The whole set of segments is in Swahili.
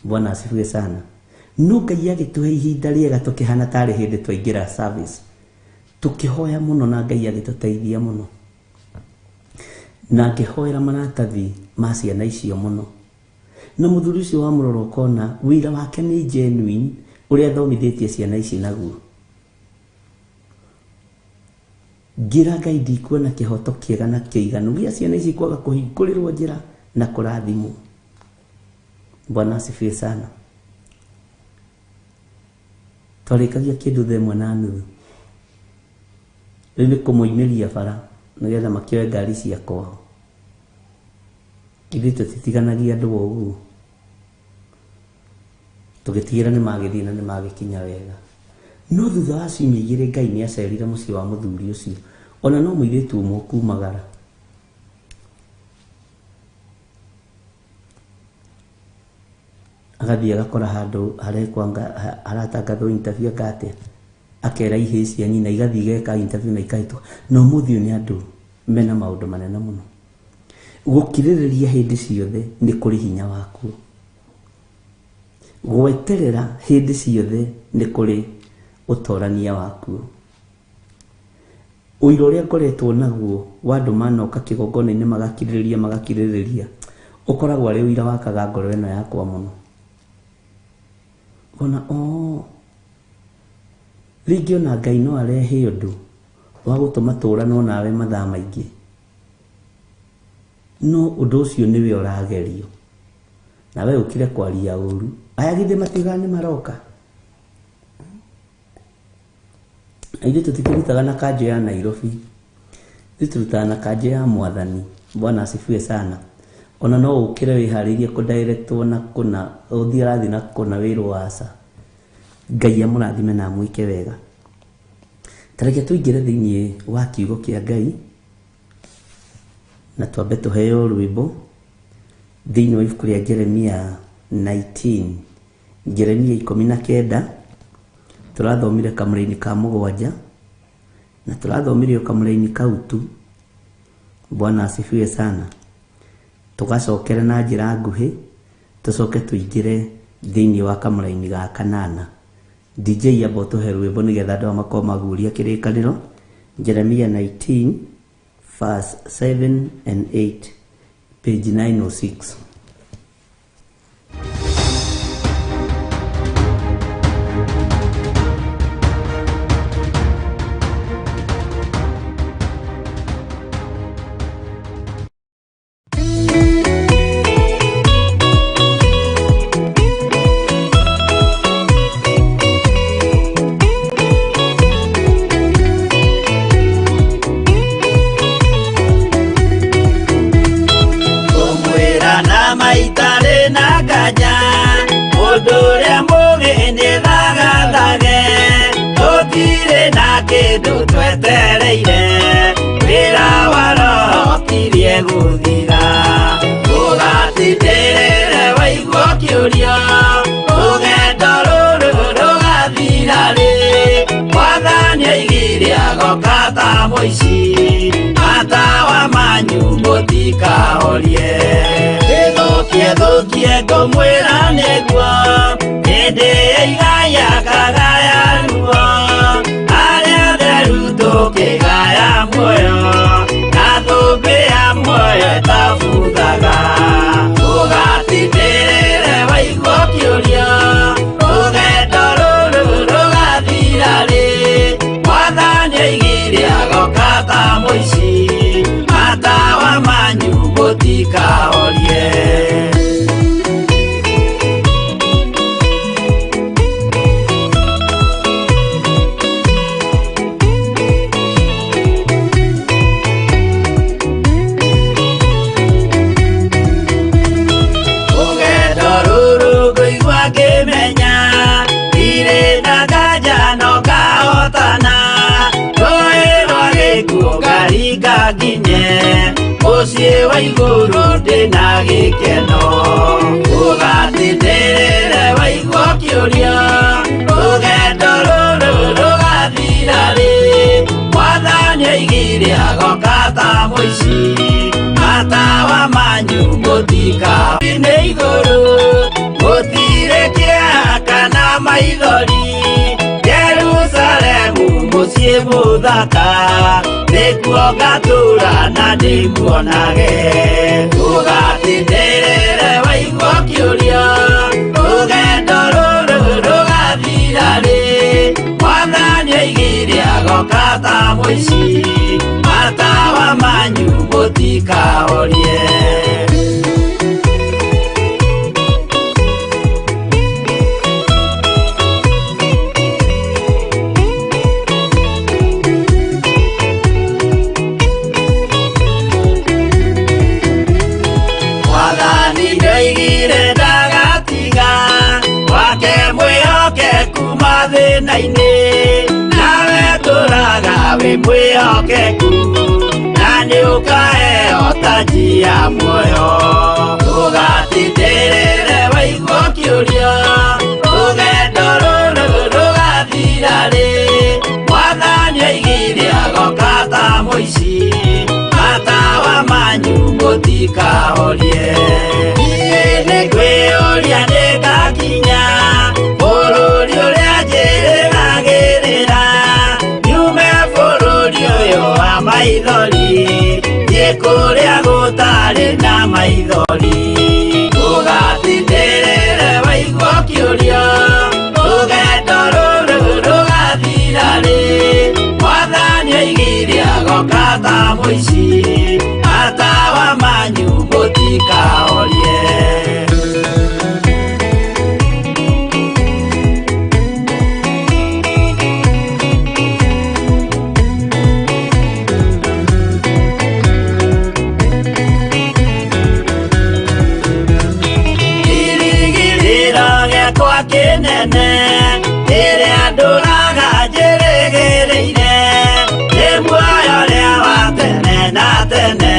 Bwana asifiwe sana. No Ngai agituhe ihinda riega tukihana tari hindi twaingira service, tukihoya muno na Ngai agituteithia muno, na ngihoera maratathi ma ciana icio muno. Na muthuri ucio wa Muroro kona wira wake ni genuine uria thomithitie ciana ici naguo. Ngira Ngai ndikuona kihoto kiega na kiiganu gia ciana ici kwaga kuhingurirwo njira na kurathimwo. Bwana asifiwe sana. Twarikagia kindu 1:30 riu ni kumuimiria bara nigetha makioe ngari cia kwao. Ithuĩ tũtitiganagia andũ ũguo, tũgĩtigĩra nĩ magĩthiĩ na nĩ magĩkinya wega. No thutha wa ciumia 2 Ngai nĩ acerire mũciĩ wa mũthuri ũcio, ona no mũirĩtu ũmwe kumagara. Agathiĩ agakora handũ aratangathwo interview akate, akera ihĩ cia nyina igathiĩ igeka interview na ikahĩtwo. No mũthĩ nĩ andũ mena maũndũ manene mũno. Gukirĩrĩria hindi ciothe ni kuri hinya waku, gweterera hindi ciothe ni kuri utorania waku. Uiro uria ngoretwo naguo wandu manoka kigongona-inĩ magakirĩrĩria ukoragwo ari uira wakaga ngoro ĩno yakwa muno. Ona rĩngĩ ona Ngai no arehe ũndũ wa gũtũma tũranwo nawe mathaa maingĩ, no ũndũ ũcio nĩwe ũragerio nawe ũkire kwaria ũru. Aya githĩ matigane maroka? Aithuĩ tũtikĩrutaga na kanjũ ya Nairobi, ithuĩ tũrutaga na kanjũ ya Mwathani. Bwana asifiwe sana. Ona no ũkire wĩharĩirie kũdirectwo na kũna ũthiĩ rathi na kũna wĩrwo aca. Ngai amũrathime na amwĩke wega. Tareke tũingĩre thĩinĩ wa kiugo kĩa Ngai na twambe tuheo rwĩmbo thĩinĩ wa ibuku rĩa Jeremia 19. Jeremia 19 tũrathomire kamũra-inĩ ka 7 na tũrathomire kamũra-inĩ kau tu. Bwana asifiwe sana. Tugacokera na njĩra nguhĩ tucoke tuingĩre thĩinĩ wa kamũra-inĩ ga 8. DJ abo tuhe rwĩmbo nĩgetha andũ makorwo maguũria kĩrĩkanĩro. Jeremia 19 verse 7 and 8, page 906. Muciĩ wa igũrũ ndĩna gĩkeno, ũgatindĩrĩre waigua kĩũria, rũgendo rũrũ rũgathira rĩ, Mwathani aigire agoka ta mũici, matawa manyu mũtika nĩ igũrũ, muthaka nikuo ngatura na ndikuonage ugatindĩrĩre waigua kĩũria rũgendo rũrũ rũgathira rĩ mwathani oigire agoka ta mũici matawa manyu mũtikahorie thĩna-inĩ nawe tũraga wĩ mwĩhokeku na nĩũkaheo taji ya muoyo ũgatindĩrĩre waigua kĩũria rũgendo rũrũ rũgathira rĩ mwathani oigire agoka ta mũici matawa manyu mũtikahorie niĩ nĩngwĩyũria nĩngakinya bũrũri ũrĩa njĩrĩgagĩrĩra nyume bũrũri ũyũ wa maithori thiĩ kũrĩa gũtarĩ na maithori ũgatindĩrĩre waigua kĩũria rũgendo rũrũ rũgathira rĩ mwathani oigire agoka ta mũici matawa manyu mũtikahorie kĩnene ĩrĩa ndũraga njĩrĩgĩrĩire nĩ muoyo ũrĩa wa tene na tene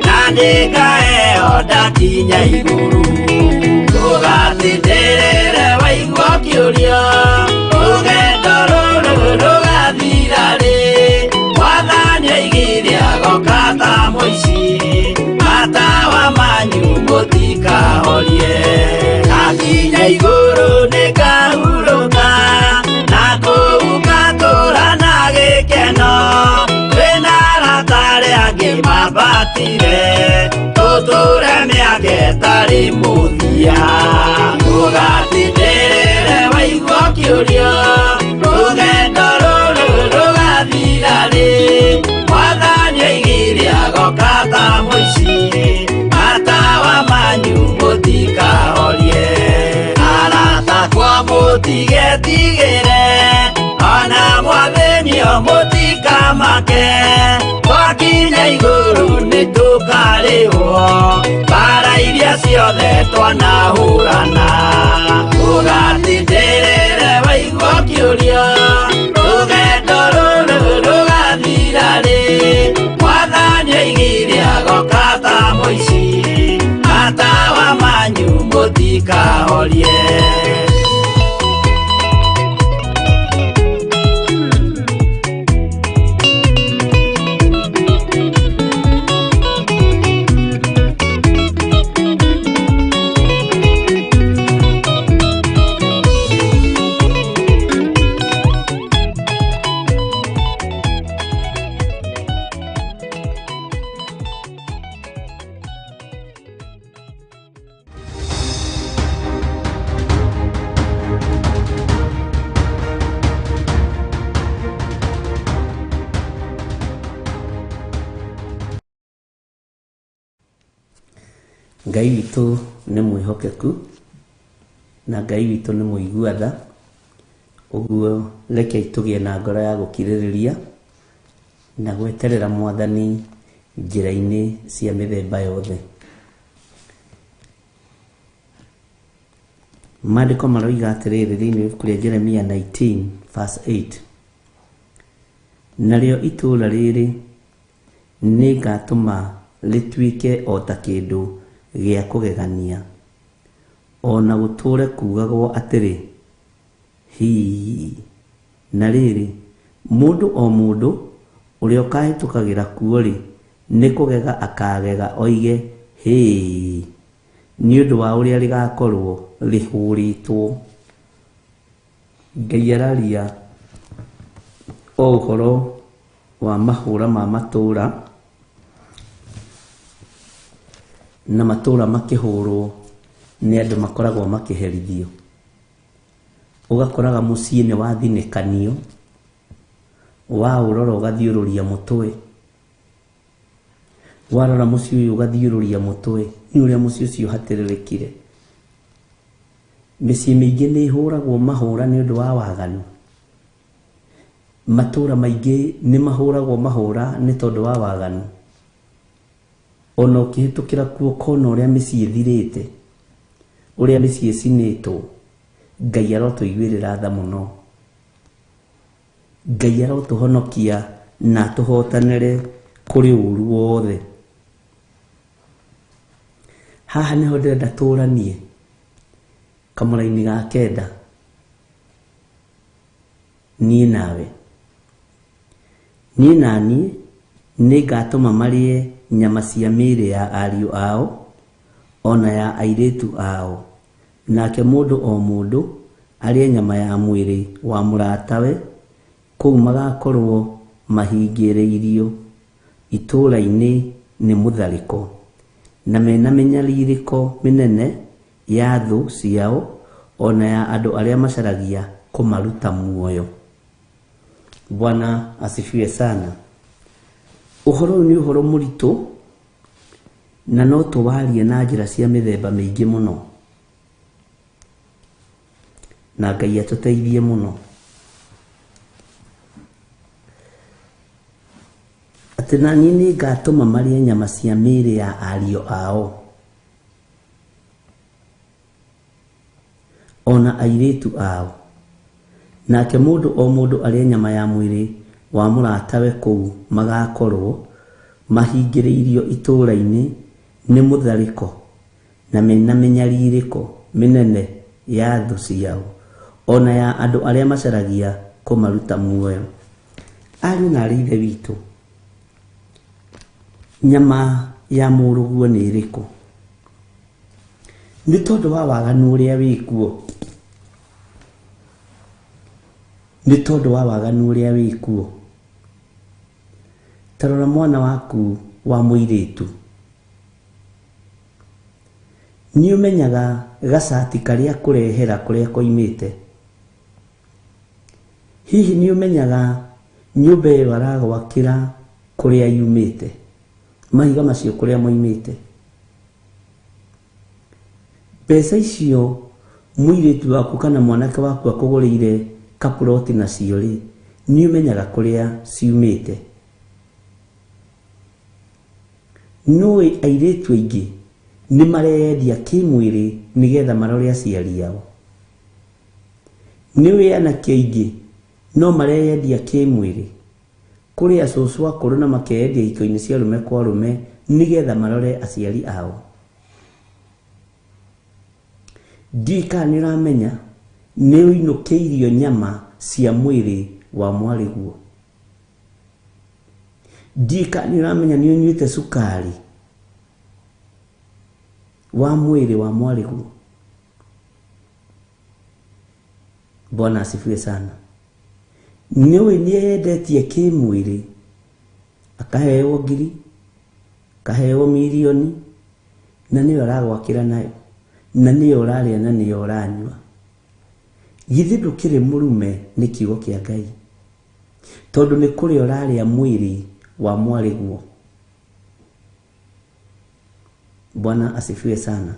na nĩngaheo ndakinya igũrũ ũgatindĩrĩre waigua kĩũria rũgendo rũrũ rũgathira rĩ mwathani oigire agoka ta mũici matawa manyu mũtikahorie akinya igũrũ nĩngahurũka na kũu ngatũra na gĩkeno wĩna arata arĩa angĩ mambatire tũtũre mĩaka ĩtarĩ mũthia ũgatindĩrĩre waigua kĩũria rũgendo rũrũ rũgathira rĩ mwathani oigire agoka ta mũici matawa manyu mũtikahorie mũtigetigĩre ona mwathĩnio mũtikamake twakinya igũrũ nĩtũkarĩhwo mbara iria ciothe twanahũrana ũgatindĩrĩre waigua kĩũria rũgendo rũrũ rũgathira rĩ mwathani oigire agoka ta mũici matawa manyu mũtikahorie Ngai witũ nĩ mwĩhokeku na Ngai witũ nĩ mũigua tha ũguo rekei tũgĩe na ngoro ya gũkirĩrĩria na gweterera mwathani njĩra-inĩ cia mĩthemba yothe. Maandĩko maroiga atĩrĩrĩ thĩinĩ wa ibuku rĩa Jeremia 19 verse 8, narĩo itũũra rĩrĩ nĩngatũma rĩtuĩke o ta kĩndũ gĩa kũgegania, ona gũtũũre kuugagwo atĩrĩ hii. Na rĩrĩ mũndũ o mũndũ ũrĩa ũkahĩtũkagĩra kuo rĩ nĩ kũgega akagega oige hii, nĩ ũndũ wa ũrĩa rĩgakorwo rĩhũrĩtwo. Ngai araria o ũhoro wa mahũra ma matũra na matũra makĩhũrwo nĩ andũ makoragwo makĩherithio. Ũgakoraga mũciĩ nĩ wathinĩkanio, waũrora ũgathiũrũria mũtwe, warora mũciĩ ũyũ ũgathiũrũria mũtwe, nĩ ũrĩa mũciĩ ũcio hatĩrĩrĩkire. Mĩciĩ mĩingĩ nĩ ĩhũragwo mahũra nĩ ũndũ wa waganu. Matũra maingĩ nĩ mahũragwo mahũra nĩ tondũ wa waganu. Ona ũkĩhĩtũkĩra kuo kona ũrĩa mĩciĩ ĩthirĩte, ũrĩa mĩciĩ ĩcinĩtwo, Ngai arotũiguĩrĩra tha mũno. Ngai arotũhonokia na tũhotanĩre kũrĩ ũru wothe. Haha nĩho ndĩrenda tũranie kamũra-inĩ ga kenda, niĩ nawe. Niĩ naniĩ nĩ ngatũma marĩe nyama cia mĩĩrĩ ya ariũ ao ona ya airĩtu ao, nake mũndũ o mũndũ arĩe nyama ya mwĩrĩ wa mũratawe, kũu magakorwo mahingĩrĩirio itũũra-inĩ nĩ mũtharĩko, na mena mĩnyarirĩko mĩnene ya thũ ciao ona ya andũ arĩa macaragia kũmaruta muoyo. Bwana asifiwe sana. Ũhoro ũyũ nĩ ũhoro mũritũ na no tũwarie na njĩra cia mĩthemba mĩingĩ mũno, na Ngai atũteithie mũno. Atĩ naniĩ nĩ ngatũma marĩe nyama cia mĩĩrĩ ya ariũ ao ona airĩtu ao, nake mũndũ o mũndũ arĩe nyama ya mwĩrĩ wa mũratawe, kũu magakorwo mahingĩrĩirio itũũra-inĩ nĩ mũtharĩko na mena mĩnyarirĩko mĩnene ya thũ ciao ona ya andũ arĩa macaragia kũmaruta muoyo. Ariũ na aarĩ a Ithe witũ, nyama ya mũrũguo nĩ ĩrĩkũ? Nĩ tondũ wa waganu ũrĩa wĩkuo, nĩ tondũ wa waganu ũrĩa wĩkuo. Tarora mwana waku wa mũirĩtu, nĩ ũmenyaga gacati karĩa kũrehera kũrĩa koimĩte. Hihi nĩ ũmenyaga nyũmba ĩyo aragwakĩra kũrĩa yumĩte, mahiga macio kũrĩa moimĩte. Mbeca icio mũirĩtu waku kana mwanake waku akũgũrĩire kaploti nacio rĩ, nĩ ũmenyaga kũrĩa ciumĩte. Nũĩ airĩtu aingĩ nĩ mareyendia kĩmwĩrĩ nĩgetha marore aciari ao. Nĩũĩ anake aingĩ no mareyendia kĩmwĩrĩ kũrĩ acũcũ akũrũ na makeyendia hiko-inĩ cia arũme kwa arũme nĩgetha marore aciari ao. Ndiũĩ kana nĩ ũramenya nĩ ũinũkĩirio nyama cia mwĩrĩ wa mwarĩguo. Ndiũĩ kana nĩ ũramenya nĩ ũnyuĩte cukari wa mwĩrĩ wa mwarĩguo. Bwana asifiwe sana. Nĩũĩ nĩ eyendetie kĩmwĩrĩ, akaheo ngiri, akaheo mirioni, na nĩyo aragwakĩra nayo, na nĩyo ũrarĩa na nĩyo ũranyua. Githĩ ndũkĩrĩ mũrume nĩ kiugo kĩa Ngai? Tondũ nĩ kũrĩa ũrarĩa mwĩrĩ wa mwarĩguo. Bwana asifiwe sana.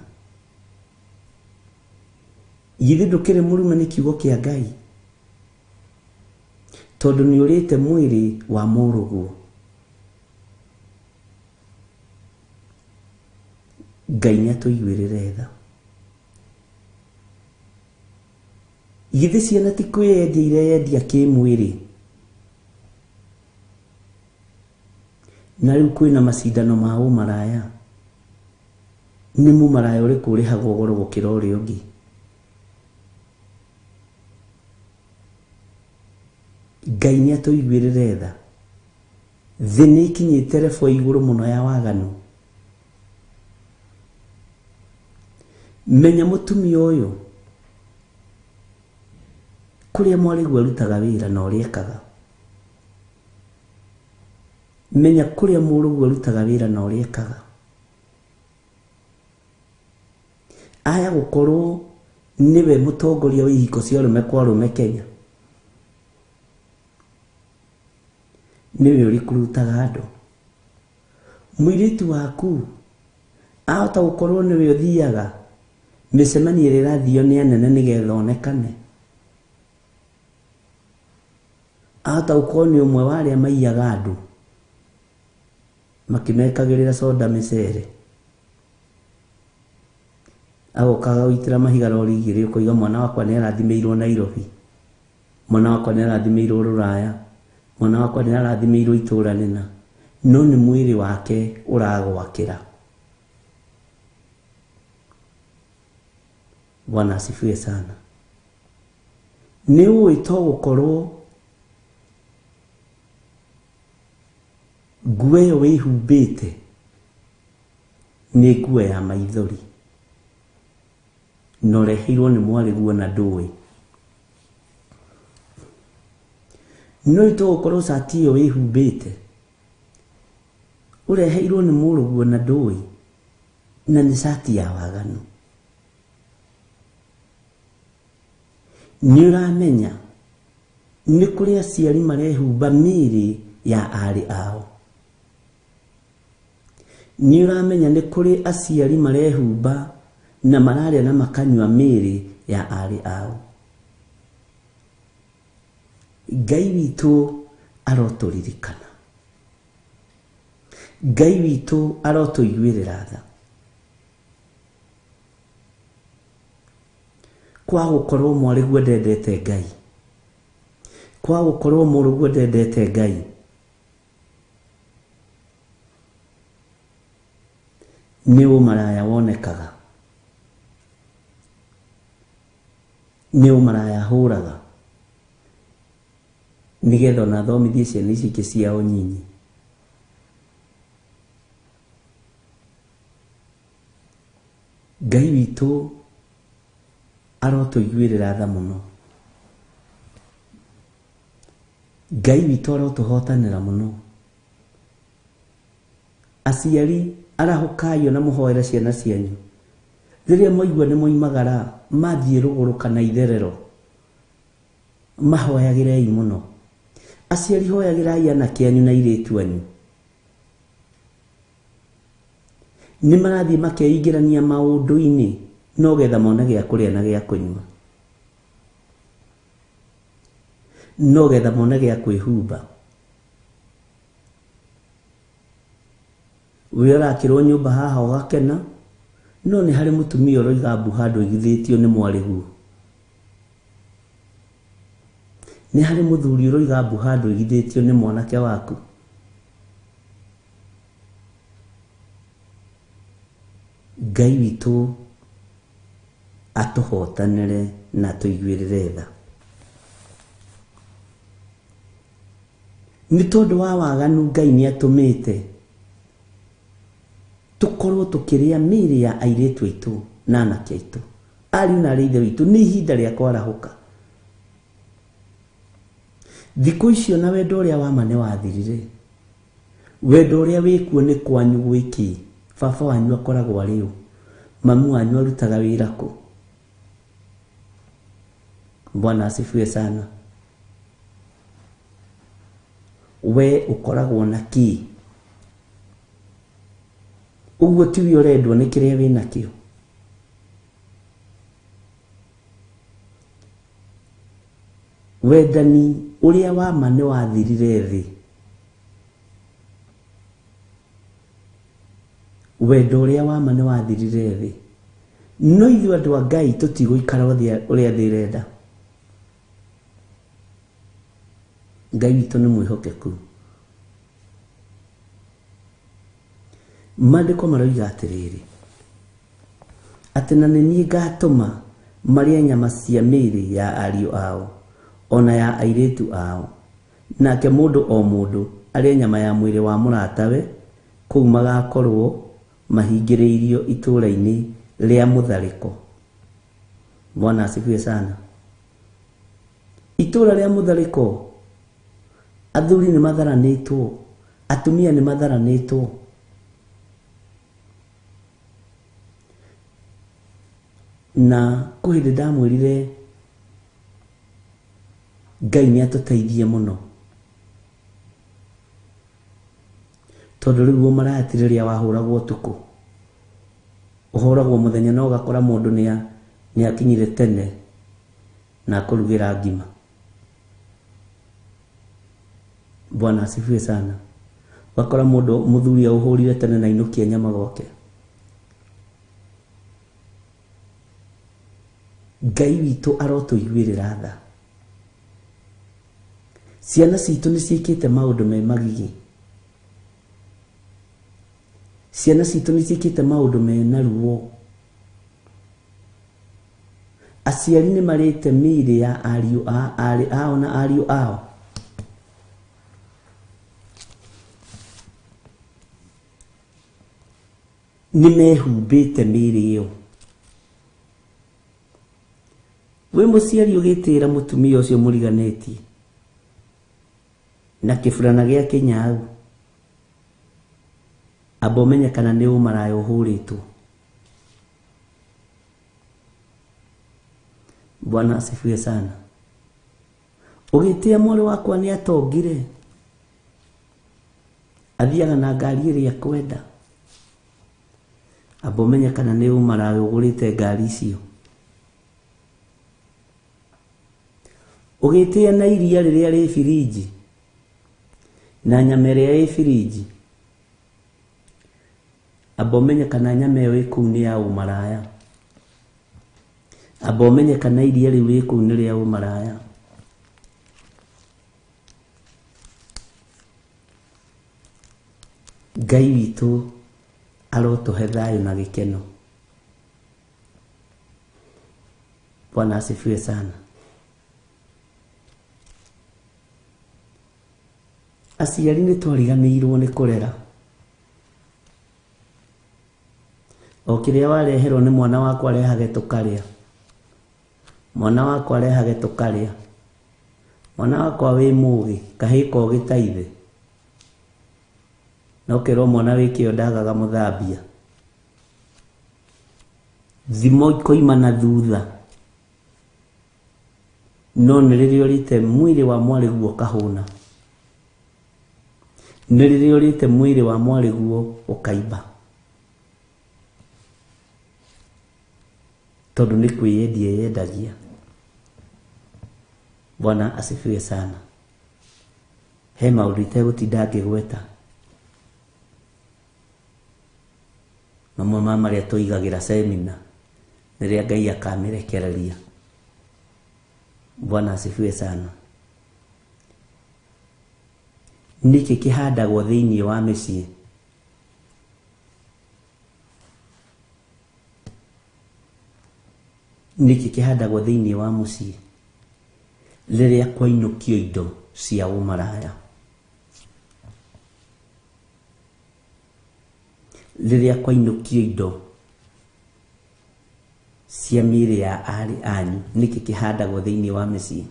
Githĩ ndũkĩrĩ mũrume nĩ kiugo kĩa Ngai? Tondũ nĩ ũrĩte mwĩrĩ wa mũrũguo. Ngai nĩ atũiguĩrĩre tha. Githĩ ciana ti kwĩyendia ireyendia kĩmwĩrĩ? Na rĩu kwĩna macindano ma ũmaraya. Nĩ mũmaraya ũrĩkũ ũrĩhagwo goro gũkĩra ũrĩa ũngĩ? Ngai nĩ atũiguĩrĩre tha. Thĩ nĩ ikinyĩte level igũrũ mũno ya waganu. Menya mũtumia ũyũ kũrĩa mwarĩguo arutaga wĩra na ũrĩa ekaga. menya kuria murugu arutaga wira na uria ekaga. Aya gukorwo niwe mutongoria wa ihiko cia arume kwa arume Kenya, niwe uri kurutaga andu. Mwiritu waku ahota gukorwo niwe uthiaga micemani ĩrĩa ĩrathio nĩ anene nĩgetha onekane. Ahota gukorwo nĩ ũmwe wa arĩa maiyaga andu makimekagĩrĩra soda mĩcere. Agokaga gũitĩra mahiga rori igĩrĩ ũkoiga mwana wakwa nĩ arathimĩirwo Nairobi, mwana wakwa nĩ arathimĩirwo Rũraya, mwana wakwa nĩ arathimĩirwo itũra rĩna, no nĩ mwĩrĩ wake ũragwakĩra. Bwana asifiwe sana. Nĩ ũĩ to gũkorwo nguo ĩyo wĩhumbĩte nĩ nguo ya maithori, na ũreheirwo nĩ mwarĩguo na ndũĩ. No to gũkorwo cati ĩyo wĩhumbĩte ũreheirwo nĩ mũrũguo na ndũĩ, na nĩ cati ya waganu. Nĩ ũramenya nĩ kũrĩ aciari marehumba mĩĩrĩ ya arĩ ao. Nĩ ũramenya nĩ kũrĩ aciari marehumba na mararĩa na makanyua mĩĩrĩ ya arĩ ao. Ngai witũ arotũririkana, Ngai witũ arotũiguĩrĩra tha. Kwa gũkorwo mwarĩguo ndendete Ngai, kwa gũkorwo mũrũguo ndendete Ngai, nĩ ũmaraya wonekaga, nĩ ũmaraya hũraga nĩgetha ona athomithie ciana ici ingĩ ciao nyinyi. Ngai witũ arotũiguĩrĩra tha mũno, Ngai witũ arotũhotanĩra mũno. Aciari arahũkayo na mũhoere ciana cianyu rĩrĩa mwaigua nĩ moimagara mathiĩ rũgũrũ kana itherero, mahoyagĩrei mũno. Aciari hoyagĩrai anake anyu na airĩtu anyu. Nĩ marathiĩ makeingĩrania maũndũ-inĩ no getha mone gĩa kũrĩa na gĩa kũnyua, no getha mone gĩa kwĩhumba. We ũrakĩrwo nyũmba haha ũgakena, no nĩ harĩ mũtumia ũroiga mbu handũ igithĩtio nĩ mwarĩguo. Nĩ harĩ mũthuri ũroiga mbu handũ igithĩtio nĩ mwanake waku. Ngai witũ atũhotanĩre na tũiguĩrĩre tha. Nĩ tondũ wa waganu Ngai nĩ atũmĩte tukorwo tukĩrĩa mĩĩrĩ ya airĩtu aitũ na anake aitũ, ariũ na arĩ ithe witũ. Nĩ ihinda rĩa kwarahũka. Thikũ icio na wendo ũrĩa wa ma nĩ wathirire. Wendo ũrĩa wĩkuo nĩ kwanyu gwĩkĩ? Baba wanyu akoragwo arĩ ũ? Mamu wanyu arutaga wĩra kũ? Bwana asifiwe sana. We ukoragwo na kĩ? Ũguo tiwe ũrendwo nĩ kĩrĩa wĩ nakĩo. Wendani ũrĩa wa ma nĩ wathirire thĩ. Wendo ũrĩa wa ma nĩ wathirire thĩ. No ithuĩ andũ a Ngai tũtigũikara ũrĩa thĩ ĩrenda. Ngai witũ nĩ mwĩhokeku. Maandĩko maroiga atĩrĩrĩ, atĩ na nĩ niĩ ngatũma marĩe nyama cia mĩĩrĩ ya ariũ ao ona ya airĩtu ao, nake mũndũ o mũndũ arĩe nyama ya mwĩrĩ wa mũratawe kũu magakorwo mahingĩrĩirio itũũra-inĩ rĩa mũtharĩko. Bwana asifiwe sana. Itũũra rĩa mũtharĩko, athuri nĩ matharanĩtwo, atumia nĩ matharanĩtwo. Na kuhindi ndamwĩrire Ngai nĩ atũteithie mũno, tondũ rĩu marahatĩrĩria wahũragwo ũtukũ, ũhũragwo mũthenya na ũgakora mũndũ nĩ akinyire tene na kũrugĩra ngima. Bwana asifiwe sana. Wakora mũndũ mũthuri ũhũrire tene na inukia nyama gwake. Ngai witũ arotũiguĩrĩra tha. Ciana citũ nĩ ciĩkĩte maũndũ me magigi. Ciana citũ nĩ ciĩkĩte maũndũ mena ruo. Aciari nĩ marĩte mĩĩrĩ ya aarĩ ao na ariũ ao. Nĩ mehumbĩte mĩĩrĩ ĩyo. We mũciari ũgĩtĩĩra mũtumia ũcio mũriganĩtie na kĩburana gĩa kĩnyau, amba ũmenye kana nĩ ũmaraya ũhũrĩtwo. Bwana asifiwe sana. Ũgĩtĩa mwarĩ wakwa nĩ atongire, athiaga na ngari ĩrĩa kwenda, amba ũmenye kana nĩ ũmaraya ũgũrĩte ngari icio. Ũgĩtĩa na iria rĩrĩa rĩ firiji na nyama ĩrĩa ĩ firiji, amba ũmenye kana nyama ĩyo ĩ kũu nĩ ya ũmaraya, amba ũmenye kana iria rĩu rĩ kũu nĩ rĩa ũmaraya. Ngai witũ arotũhe thayũ na gĩkeno. Bwana asifiwe sana. Aciari nĩ twariganĩirwo nĩ kũrera. O kĩrĩa wareherwo nĩ mwana wakwa arehage tũkarĩa, mwana wakwa arehage tũkarĩa, mwana wakwa wĩ mũgĩ kahĩĩ ko gĩtaithe, no kerwo mwana wĩkĩo ndagaga mũthambia. Thimo ikoima na thutha, no nĩ rĩrĩa ũrĩte mwĩrĩ wa mwarĩguo kahũna, nĩ rĩrĩa ũrĩte mwĩrĩ wa mwarĩguo ũkaimba, tondũ nĩ kwĩyendia yendagia. Bwana asifiwe sana. He maũndũ itegũtinda ngĩgweta, mamwe ma marĩa tũigagĩra semina rĩrĩa Ngai akamĩrekereria. Bwana asifiwe sana. Nĩkĩ kĩhandagwo thĩinĩ wa mĩciĩ? Nĩkĩ kĩhandagwo thĩinĩ wa mũciĩ rĩrĩa kwainũkio indo cia ũmaraya? Rĩrĩa kwainũkio indo cia mĩĩrĩ ya aarĩ anyu, nĩkĩ kĩhandagwo thĩinĩ wa mĩciĩ?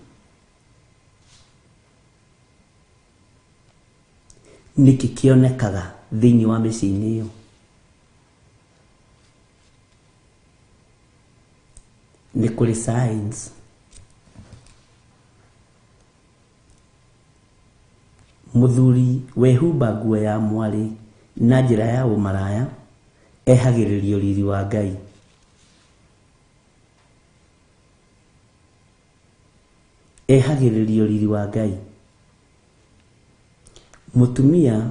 Nĩkĩ kĩonekaga thĩinĩ wa mĩciĩ-inĩ ĩyo? Nĩ kũrĩ signs. Mũthuri wehumba nguo ya mwarĩ na njĩra ya ũmaraya ehagĩrĩrio riri wa Ngai. Ehagĩrĩrio riri wa Ngai. Mũtumia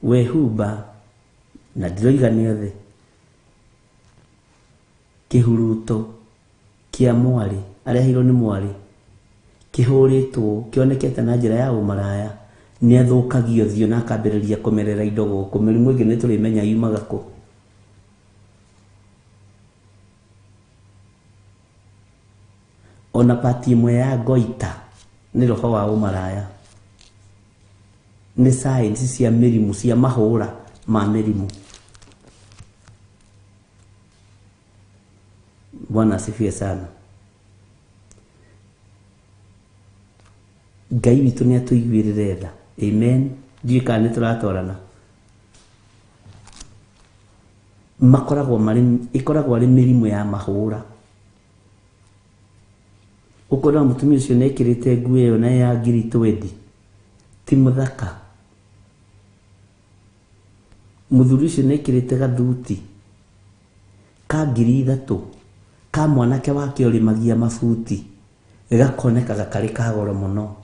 wehumba, na ndiroiga nĩ othe, kĩhuruto kĩa mwarĩ, arehirwo nĩ mwarĩ, kĩhũrĩtwo, kĩonekete na njĩra ya ũmaraya, nĩ athũkagio thiũ na akambĩrĩria kũmerera indo gũkũ. Mĩrimũ ĩngĩ nĩ tũrĩmenya yumaga kũ? Ona pati ĩmwe ya ngoita nĩ roho wa ũmaraya. Nĩ signs cia mĩrimũ, cia mahũra ma mĩrimũ. Bwana asifiwe sana. Ngai witũ nĩ atũiguĩrĩre tha. Amen. Ndika nĩ tũratwarana. Makoragwo ikoragwo arĩ mĩrimũ ya mahũra. Ũkora mũtumia ũcio nĩekĩrĩte nguo ĩyo na ya ngiri 20 ti mũthaka. Mũthuri ũcio nĩekĩrĩte gathuti ka ngiri 3 ka mwanake wake ũrĩmagia mabuti gakonekaga karĩ ka goro mũno.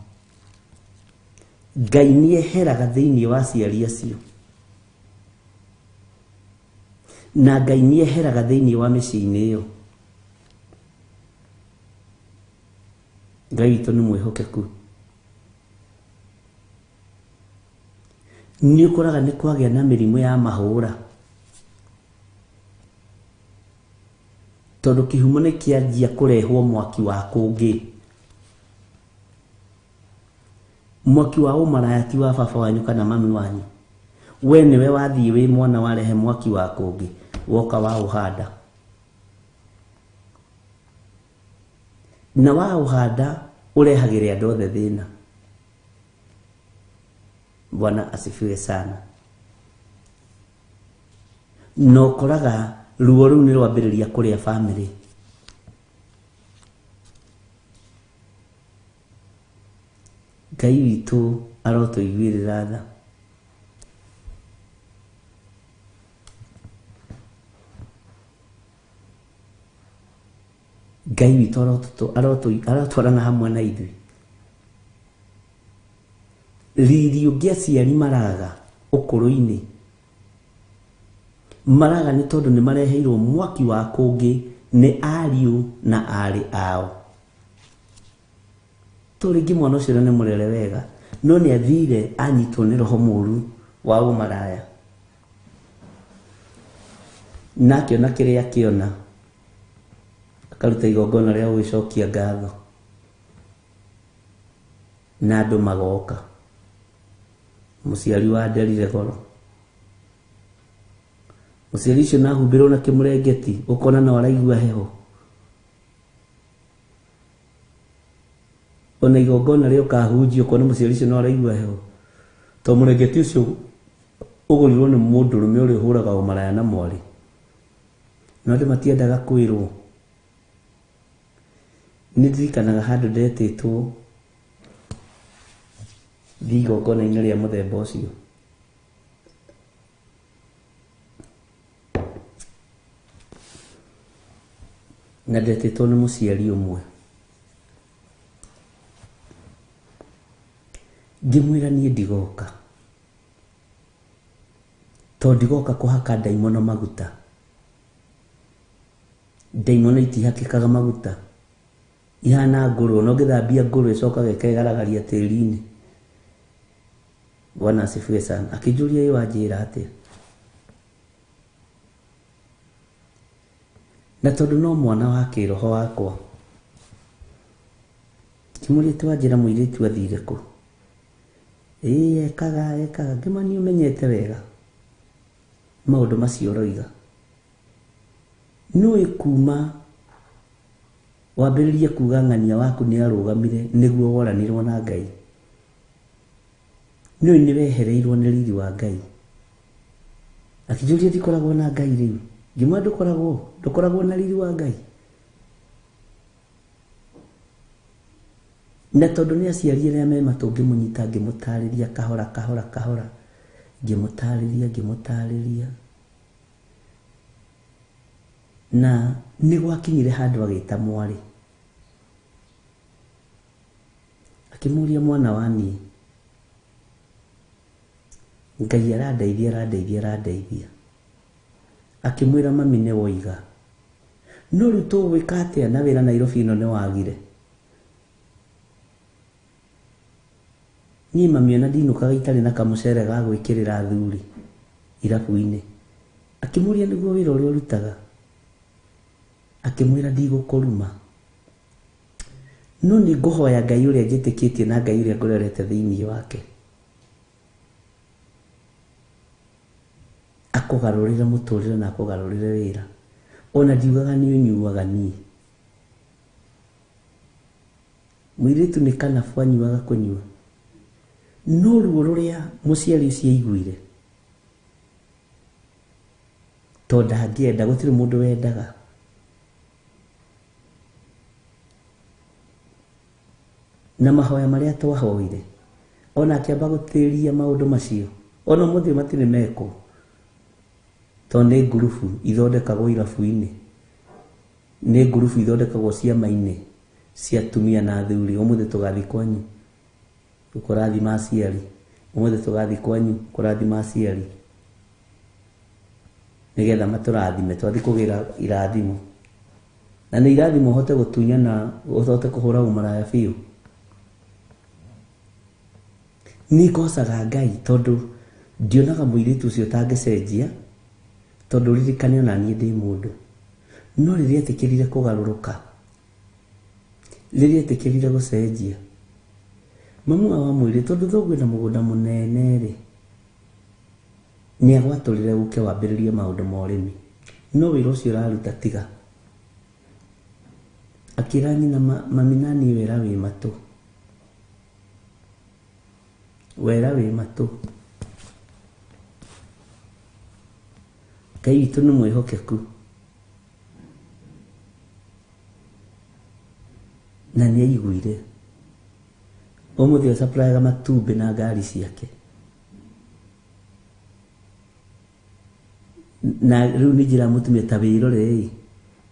Ngai nĩeheraga thĩinĩ wa aciari acio, na Ngai nĩeheraga thĩinĩ wa mĩciĩ-inĩ ĩyo. Ngai witũ nĩ mwĩhokeku. Nĩ ũkoraga nĩ kwagĩa na mĩrimũ ya mahũra, tondũ kĩhumo nĩ kĩanjia kũrehwo mwaki wa kũngĩ. Mwaki wa ũmaraya ti wa baba wanyu kana mami wanyu. We nĩwe wathiĩ wĩ mwana warehe mwaki wa kũngĩ, woka wa ũhanda. Na wa ũhanda ũrehagĩre andũ othe thĩna. Bwana asifiwe sana. No ũkoraga ruo rũu nĩ rwambĩrĩria kũrĩa bamĩrĩ. Ngai witũ arotũiguĩrĩra tha. Ngai witũ arotwarana hamwe na ithuĩ. Riri ũngĩ aciari maraga ũkũrũ-inĩ, maraga nĩ tondũ nĩ mareheirwo mwaki wa kũngĩ nĩ ariũ na arĩ ao. Tũrĩngĩ mwana ũcio nĩ mũrere wega, no nĩ athire anyitwo nĩ roho mũru wa ũmaraya, na akĩona kĩrĩa akĩona akaruta igongona rĩa gũgĩcokia ngatho, na andũ magoka. Mũciari wa nderire goro, mũciari ũcio nahumbĩrwo na kĩmũrengeti, ũkona no araigua heho. Ona igongona rĩo kahunjio, ũkona mũciari ũcio no araigua heho, to mũrengeti ũcio ũgũrirwo nĩ mũndũrũme ũrĩa ũhũraga ũmaraya na mwarĩ. No andũ matiendaga kwĩrwo. Nĩ ndirikanaga handũ ndetĩtwo thiĩ igongona-inĩ rĩa mũthemba ũcio. Na ndetĩtwo nĩ mũciari ũmwe. Ngĩmwĩra niĩ ndigoka, tondũ ndigoka kũhaka ndaimono maguta. Ndaimono itihakĩkaga maguta, ihana ngũrwe, no ngĩthambia ngũrwe ĩcokaga ĩkegaragaria tĩri-inĩ. Bwana asifiwe sana. Akĩnjũria ĩyo anjĩra atĩa? Na tondũ no mwana wa kĩroho wakwa, ngĩmũria twanjĩra mũirĩtu athire kũ? Ekaga. Ngĩmani ũmenyete wega maũndũ macio ũroiga. Nũĩ kuma wambĩrĩrie kuga ng'ania waku nĩ arũgamire nĩguo woranirwo na Ngai? Nũĩ nĩ wehereirwo nĩ riri wa Ngai? Akĩnjũria ndikoragwo na Ngai rĩu. Ngĩmwĩra ndũkoragwo na riri wa Ngai. Na tondũ nĩ aciari arĩa me matũ ngĩmũnyita ngĩmũtarĩria kahora, ngĩmũtarĩria. Na nĩ gwakinyire handũ agĩta mwarĩ, akĩmũria mwana wa niĩ, Ngai arandeithia. Akĩmwĩra mami nĩ woiga, no rĩu tũgwĩka atĩa na wĩra Nairobi ĩno nĩ wagire? Niĩ mami ona ndinũkaga itarĩ na kamũcere ga gwĩkĩrĩra athuri irabu-inĩ. Akĩmũria nĩguo wĩra ũrĩa ũrutaga? Akĩmwĩra ndigũkũruma, no nĩ ngũhoya Ngai ũrĩa njĩtĩkĩtie na Ngai ũrĩa ngũrerete thĩinĩ wake akũgarũrĩre mũtũrĩre na akũgarũrĩre wĩra. Ona ndiugaga nĩ ũnyuaga niĩ. Mũirĩtu nĩ kanabu anyuaga kũnyua. no ruo ruria muciari ucio aiguire tondu ndangienda gutiri mundu wendaga na mahoya maria twahoire ona akiamba gutiria maundu macio ona muthi matire meko tondu ni ngurubu ithondekagwo irabu-ini ni ngurubu ithondekagwo ciama-ini cia atumia na athuri umuthi tugathi kwanyu kurathima aciari umuthi tugathi kwanyu kurathima aciari nigetha maturathime twathi kugira irathimo na ni irathimo hote gutunyana uhote kuhura umaraya biu ni kosaga Ngai tondu ndionaga muiritu ucio tangicenjia tondu ririkane ona nie ndi mundu no riria etikirire kugaruruka riria etikirire gucenjia mamu wa mwiri tondu thoguo na mugunda munene ri ni agwatulire uke wambiririe maundu ma urimi no wira ucio uraruta tiga akira nyina maminani wera wi matu wera wi matu Ngai witũ nĩ mwĩhokeku na nĩ aiguire ũmũthĩ supply matumbĩ na ngari ciake na rĩu nĩ njĩra mũtumia ta wĩrore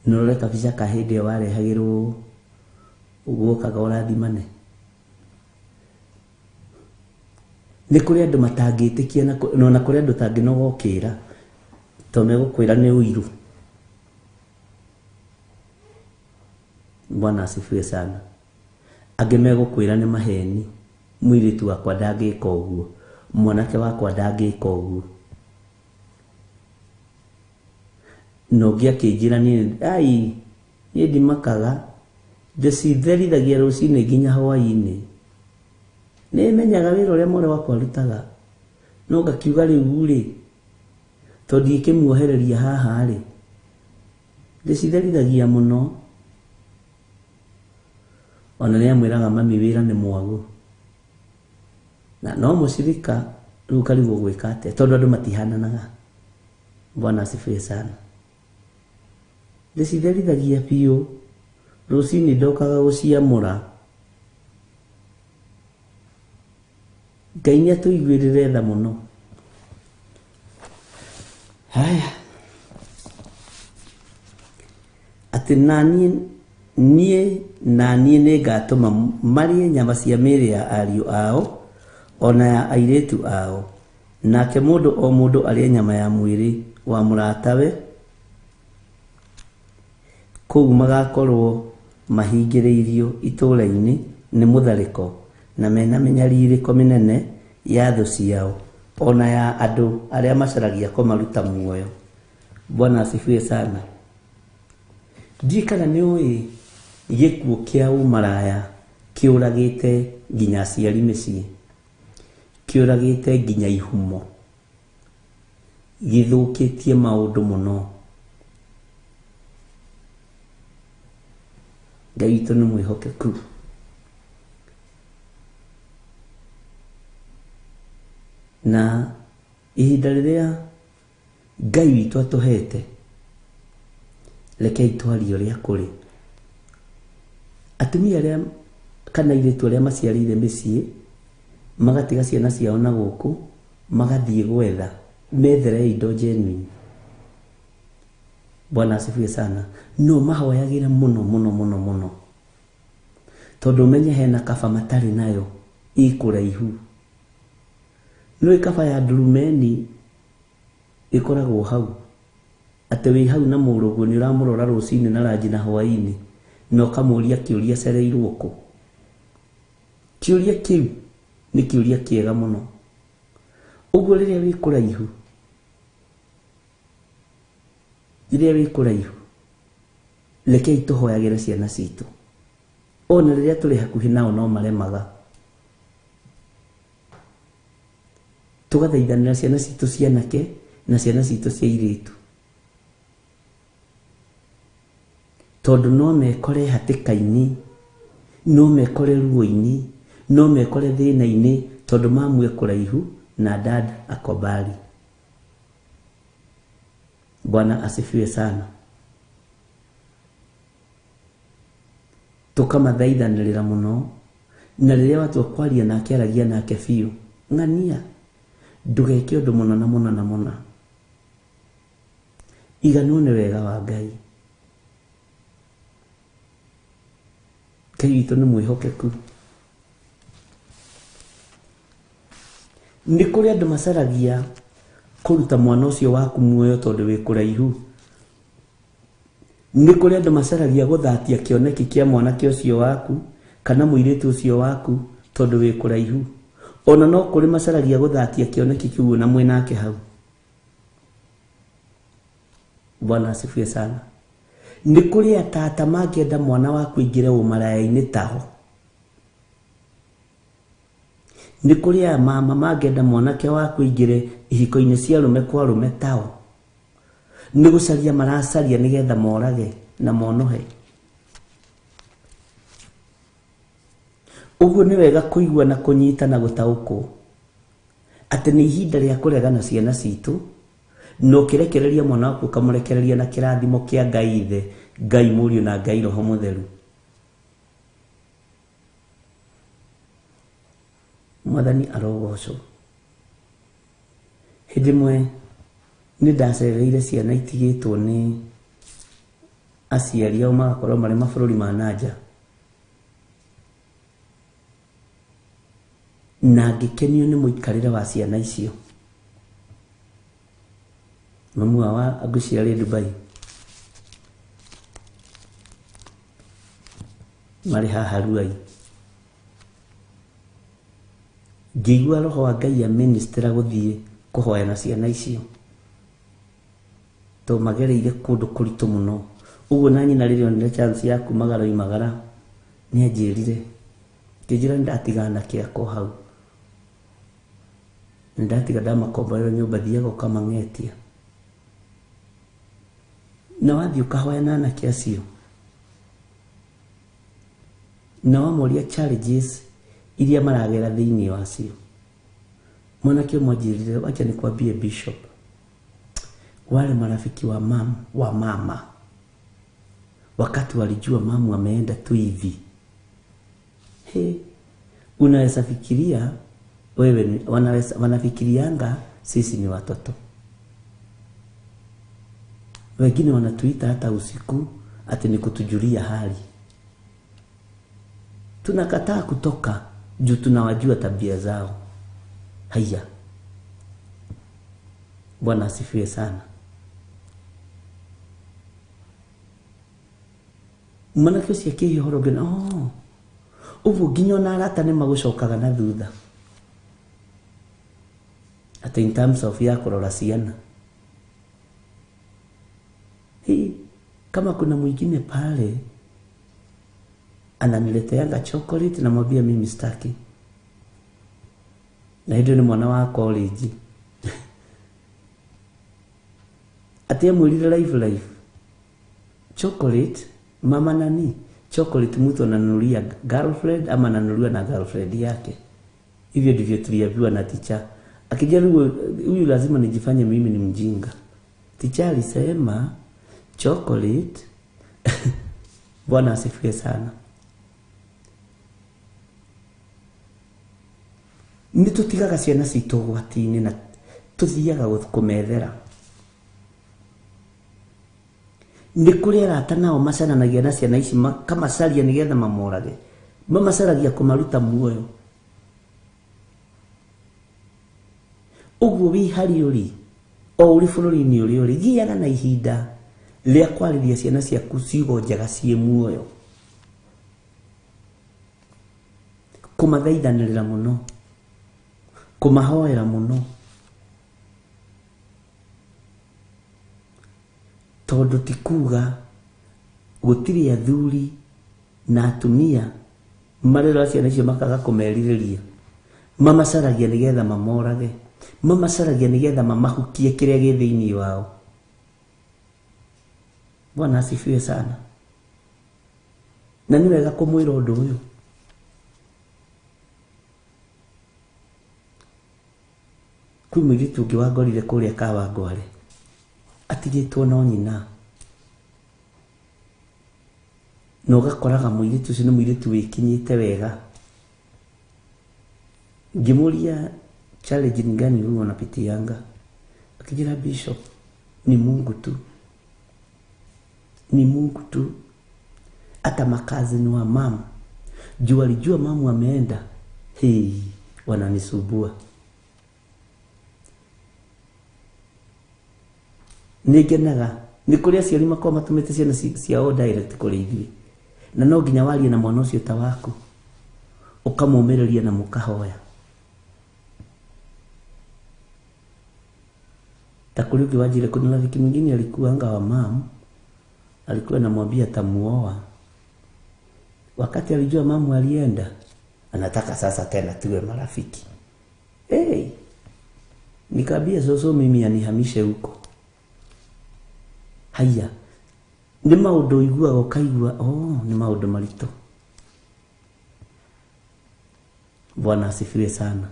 nĩrore kabica ka hĩndĩ ĩyo warehagĩrwo ũguokaga ũrathimane nĩ kũrĩ andũ matangĩtĩkia na kũrĩ andũ tangĩnogokĩra tondũ megũkwĩra nĩ ũiru. Bwana asifiwe sana. Angĩ megũkwĩra nĩ maheni, mũirĩtu wakwa ndangĩka ũguo, mwanake wakwa ndangĩka ũguo. No ũngĩ akĩnjĩra niĩ ndimakaga ndĩcitherithagia rũcinĩ nginya hwaĩ-inĩ. Nĩmenyaga wĩra ũrĩa mwarĩ wakwa arutaga, no ngakiuga rĩu-rĩ tondũ ikĩmuohereria haha-rĩ ndĩcitherithagia mũno. Ona nĩamwĩraga mami wĩra nĩ mwagu na no mũcirika rĩu karigwo gwĩka atĩa tondũ andũ matihananaga. Bwana asifiwe sana. Ndĩcitherithagia biũ, rũcinĩ ndokaga gũciamũra. Ngai nĩatũiguĩrĩre tha mũno. Haya atĩ niĩ nĩngatũma marĩe nyama cia mĩĩrĩ ya ariũ ao ona ya airĩtu ao, nake mũndũ o mũndũ arĩe nyama ya mwĩrĩ wa mũratawe. Kũu magakorwo mahingĩrĩirio itũũra-inĩ nĩ mũtharĩko na mena mĩnyarirĩko mĩnene ya thũ ciao ona ya andũ arĩa macaragia kũmaruta muoyo. Bwana asifiwe sana. Ndikana nĩũĩ gĩkuũ kĩa ũmaraya kĩũragĩte nginya aciari mĩciĩ, kĩũragĩte nginya ihumo, gĩthũkĩtie maũndũ mũno. Ngai witũ nĩ mwĩhokeku. Na ihinda rĩrĩa Ngai witũ atũhete, rekei twarie ũrĩa kũrĩ. Atumia arĩa kana airĩtu arĩa maciarĩire mĩciĩ magatiga ciana ciao na gũkũ magathiĩ gwetha methere indo genuine. Bwana asifiwe sana. No mahoyagĩra mũno mũno mũno mũno tondũ ũmenye hena kaba matarĩ nayo ikũraihu. No kaba ya ndurumeni ĩkoragwo hau, atĩ wĩ hau na mũrũguo nĩ ũramũrora rũcinĩ na ranji na hwaĩ-inĩ na ũkamũria kĩũria cereirwo kũ. Kĩũria kĩu nĩ kĩũria kĩega mũno. Ũguo rĩrĩa wĩ kũraihu, rekei tũhoyagĩre ciana citũ, ona rĩrĩa tũrĩ hakuhĩ nao no maremaga. Tũgathaithanĩra ciana citũ cianake na ciana citũ cia airĩtu, tondũ no mekore hatĩka-inĩ, no mekore ruo-inĩ, no mekore thĩna-inĩ tondu mamu e kuraihu na dad ako mbali. Bwana asifiwe sana. Tukamathaithanĩrĩra muno, na rĩrĩa watu akwaria nake aragia nake biũ, ng'ania ndugeke ũndũ mũno na mũno na mũno. Iganwo nĩ wega wa Ngai. Ngai witũ nĩ mwĩhokeku. Nĩ kũrĩ andũ macaragia kũruta mwana ũcio waku muoyo tondũ wĩ kũraihu. Nĩ kũrĩ andũ macaragia gũthatia kĩoneki kĩa mwanake ũcio waku kana mũirĩtu ũcio waku tondũ wĩ kũraihu. Ona no kũrĩ macaragia gũthatia kĩoneki kĩu na mwĩnake hau. Bwana asifiwe sana. Nĩ kũrĩ atata mangĩenda mwana waku aingĩre ũmaraya-inĩ taho. Nĩ kũrĩ mama mangĩenda mwanake waku aingĩre ihiko-inĩ cia arũme kwa arũme tao. Nĩ gũcaria maracaria nĩgetha morage na monohe. Ũguo nĩ wega kũigua na kũnyita na gũtaũkwo atĩ nĩ ihinda rĩa kũregana ciana citũ, na ũkĩrekereria mwana waku ũkamũrekereria na kĩrathimo kĩa Ngai Ithe, Ngai Mũriũ na Ngai Roho Mũtheru. Mwathani arogocwo. Hĩndĩ ĩmwe nĩ ndacereire ciana itigĩtwo nĩ aciari ao magakorwo marĩ mabũrũri ma nanja, na ngĩkenio nĩ mũikarĩre wa ciana icio. Mamu wao agũciarĩ Dubai, marĩ haha Ruai. Ngĩigua Roho wa Ngai ya ministera gũthiĩ kũhoya na ciana icio, to magereire kũndũ kũritũ mũno. Ũguo na nyina rĩrĩa onire chance ya kumagara imagara nĩ anjĩrire, ngĩnjĩra ndatigana na kĩako hau, ndatiga ndamakomborera nyũmba thiaga ũkamang'etia, na wathiĩ ũkahoya na anake acio, na wamoria challenges iria maragera thĩinĩ wacio. Mwanake ũmwe anjĩrire, wacha nikwambie Bishop, wale marafiki wa mama wakati walijua mamu ameenda tu hivi, unaweza fikiria wewe, wanafikirianga sisi ni watoto. Wengine wanatuita hata usiku ati ni kutujulia hali. Tunakataa kutoka juu tunawajua tabia zao. Haya, Bwana asifiwe sana. Mwanake ũcio akĩhoro ngena, ũguo nginya ona arata nĩ magũcokaga na thutha, at in terms of ya kũrora ciana. Kama kuna mwingine pale ananileteanga chocolate na mwambia mimi sitaki, na ndio ni mwana wa college atia mwilile life chocolate, mama nani chocolate mtu ananunulia girlfriend ama ananunulia na girlfriend yake. Hivyo ndivyo tuliambiwa na teacher. Akijaribu huyu lazima nijifanye mimi ni mjinga. Teacher alisema chocolate Bwana asifiwe sana. Nĩ tũtigaga ciana citũ ũgwati-inĩ na tũthiaga kũmethera. Nĩ kũrĩ arata nao macananagia na ciana ici makamacaria nĩgetha mamorage, mamacaragia kũmaruta muoyo. Ũguo wĩ harĩ ũrĩ, o ũrĩ bũrũri-inĩ ũrĩ ũrĩ, gĩaga na ihinda rĩa kwarĩria ciana ciaku ciugo njega ciĩ muoyo, kũmathaithanĩrĩra mũno, kũmahoera mũno, tondũ ti kuga gũtirĩ athuri na atumia marera ciana icio makaga kũmerirĩria, mamacaragia nĩgetha mamorage, mamacaragia nĩgetha mamahukie kĩrĩa gĩ thĩinĩ wao. Bwana asifiwe sana. Na nĩ wega kũmwĩra ũndũ ũyũ. kwĩ mũirĩtu ũngĩ wangorire kũrĩa Kawangware atigĩtwo no nyina, na ũgakoraga mũirĩtu ũcio nĩ mũirĩtu wĩkinyĩte wega. Ngĩmũria challenge ni gani huwa unapitianga, akijira Bishop, ni Mungu tu, ni Mungu tu. Hata makazi ni wa mama, juu alijua mamu ameenda, hii wananisubua. Nigenaga ni kuria ciari makwa matumite ciana ciao direct kuri ithuĩ, na no nginya warie na mwana ũcio ta waku ukamũmĩrĩria na mũkahoya. Takuli ukiwajile kuna rafiki mwingine alikuanga wa mamu, alikuwa anamwambia atamuoa. Wakati alijua mamu alienda, anataka sasa tena tuwe marafiki. Nikaambia soso mimi anihamishe huko. Haya, ni maũndũ iguaga ũkaigua ni maũndũ maritũ. Bwana asifiwe sana.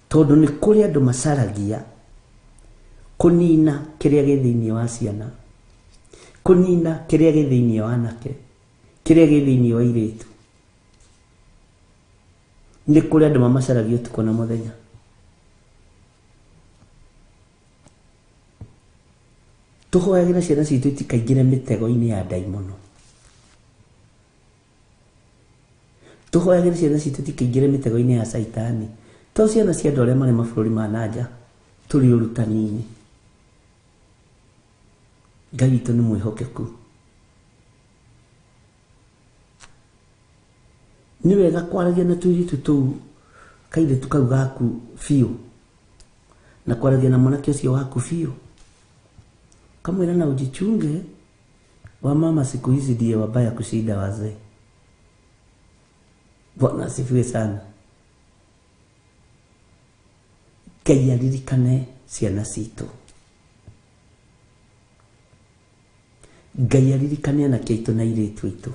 Tondũ nĩ kũrĩ andũ macaragia kũnina kĩrĩa gĩ thĩinĩ wa ciana, kũnina kĩrĩa gĩ thĩinĩ wa anake, kĩrĩa gĩ thĩinĩ wa airĩtu. Nĩ kũrĩ andũ mamacaragia ũtukũ na mũthenya. Tũhoyagĩra ciana citũ itikaingĩre mĩtego-inĩ ya ndaimono. Tũhoyagĩra ciana citũ itikaingĩre mĩtego-inĩ ya Saitani. To ciana cia andũ arĩa marĩ mabũrũri ma nanja tũrĩ ũrutani-inĩ. Ngai witũ nĩ mwĩhokeku. Nĩ wega kwaragia na tũirĩtu tũu kairĩtu kau gaku biũ, na kwaragia na mwanake ũcio waku biũ, kamwĩra na ujichunge, wamama siku hizi ndiye wabaya kushinda wazee. Bwana asifiwe sana. Ngai aririkane ciana citũ. Ngai aririkane anake aitũ na airĩtu aitũ.